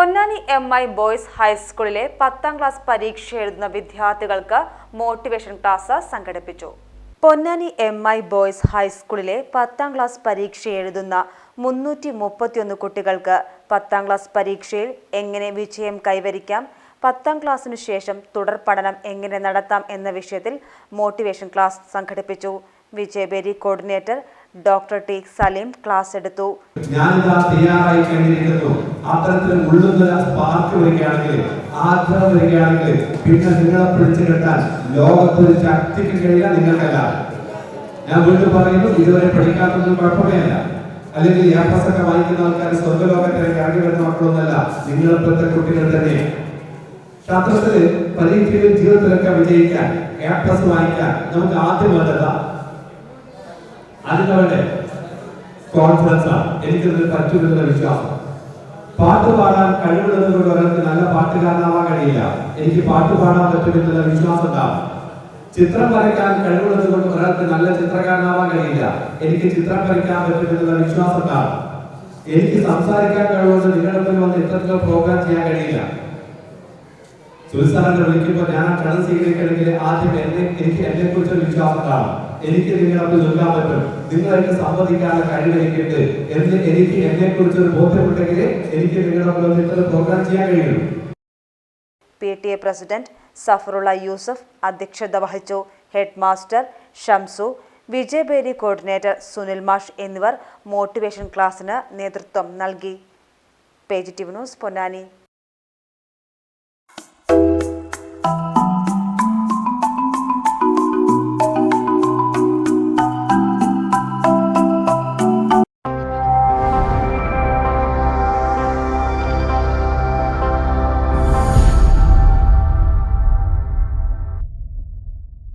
Ponnani MI boys ഹൈസ്കൂളിലെ 10ാം class പരീക്ഷ എഴുതുന്ന വിദ്യാർത്ഥികൾക്ക് മോട്ടിവേഷൻ ക്ലാസ് സംഘടിപ്പിച്ചു. പൊന്നാനി MI ബോയ്സ് ഹൈസ്കൂളിലെ 10ാം ക്ലാസ് പരീക്ഷ എഴുതുന്ന 331 കുട്ടികൾക്ക് 10ാം ക്ലാസ് പരീക്ഷയിൽ എങ്ങനെ വിജയം കൈവരിക്കാം, 10ാം ക്ലാസ്സിനു ശേഷം തുടർ പഠനം എങ്ങനെ നടത്താം എന്ന വിഷയത്തിൽ മോട്ടിവേഷൻ ക്ലാസ് സംഘടിപ്പിച്ചു. Vijayabheri coordinator doctor T Saleem class എടുത്തു. ഞാനിതാ തയ്യാറായി കഴിഞ്ഞിരിക്കുന്നു. അത്തരത്തിൽ ഉള്ളുന്ന സ്പാർക്ക് വരികയാണെങ്കിൽ, ആഗ്രഹം വരികയാണെങ്കിൽ, പിന്നെ നിങ്ങളെ പിടിച്ചു കെട്ടാൻ ലോകത്തൊരു ശക്തിക്ക് കഴിയാൻ നിങ്ങൾക്കല്ല. ഞാൻ വീണ്ടും പറയുന്നു, ഇതുവരെ പഠിക്കാത്തൊന്നും കുഴപ്പമേയല്ല. അല്ലെങ്കിൽ യാത്രസൊക്കെ വായിക്കുന്ന ആൾക്കാർ സ്വർഗ്ഗലോകത്തിലേക്ക് ഇറങ്ങി വരുന്ന മക്കളൊന്നല്ല, നിങ്ങളെപ്പോഴത്തെ കുട്ടികൾ തന്നെ. ശാസ്ത്രത്തില് പരീക്ഷയിൽ ജീവിതത്തിലൊക്കെ വിജയിക്കാൻ, A+ വാങ്ങിക്കാൻ നമുക്ക് ആദ്യം വേണ്ടതാ അതിന്റെ കോൺഫിഡൻസ് ആണ്. എനിക്കതിന് പറ്റുമെന്നുള്ള വിശ്വാസം. പാട്ട് പാടാൻ കഴിവുള്ളത് കൊണ്ട് ഒരാൾക്ക് നല്ല പാട്ടുകാരനാവാൻ കഴിയില്ല. എനിക്ക് പാട്ട് പാടാൻ പറ്റുമെന്നുള്ള വിശ്വാസം ഉണ്ടാവും. ചിത്രം വരയ്ക്കാൻ കഴിവുള്ളത് കൊണ്ട് ഒരാൾക്ക് നല്ല ചിത്രകാരനാവാൻ കഴിയില്ല. എനിക്ക് ചിത്രം വരയ്ക്കാൻ പറ്റുമെന്നുള്ള വിശ്വാസം ഉണ്ടാവും. എനിക്ക് സംസാരിക്കാൻ കഴിവുകൊണ്ട് നിങ്ങളുടെ വന്ന് ഇത്തരത്തിലുള്ള പ്രോഗ്രാം ചെയ്യാൻ കഴിയില്ല. സുൽസാറിനെ വിളിക്കുമ്പോൾ ഞാൻ ആ ക്ഷണം സ്വീകരിക്കണമെങ്കിൽ ആദ്യം എനിക്ക് എന്നെ കുറിച്ചൊരു വിശ്വാസം കാണും. എനിക്ക് നിങ്ങളൊക്കെ നിൽക്കാൻ പറ്റും, നിങ്ങളായിട്ട് സംവദിക്കാനുള്ള കഴിവ് എനിക്കുണ്ട് എന്ന് എനിക്ക് എന്നെ കുറിച്ചൊരു ബോധ്യമുണ്ടെങ്കിൽ എനിക്ക് നിങ്ങളുടെ പ്രോഗ്രാം ചെയ്യാൻ കഴിയുള്ളൂ. PTA പ്രസിഡന്റ് സഫറുള്ള യൂസഫ് അധ്യക്ഷത വഹിച്ചു. Head master Shamsu, Vijayabheri coordinator Sunil മാഷ് എന്നിവർ മോട്ടിവേഷൻ ക്ലാസിന് നേതൃത്വം നൽകി. Page TV news Ponnani.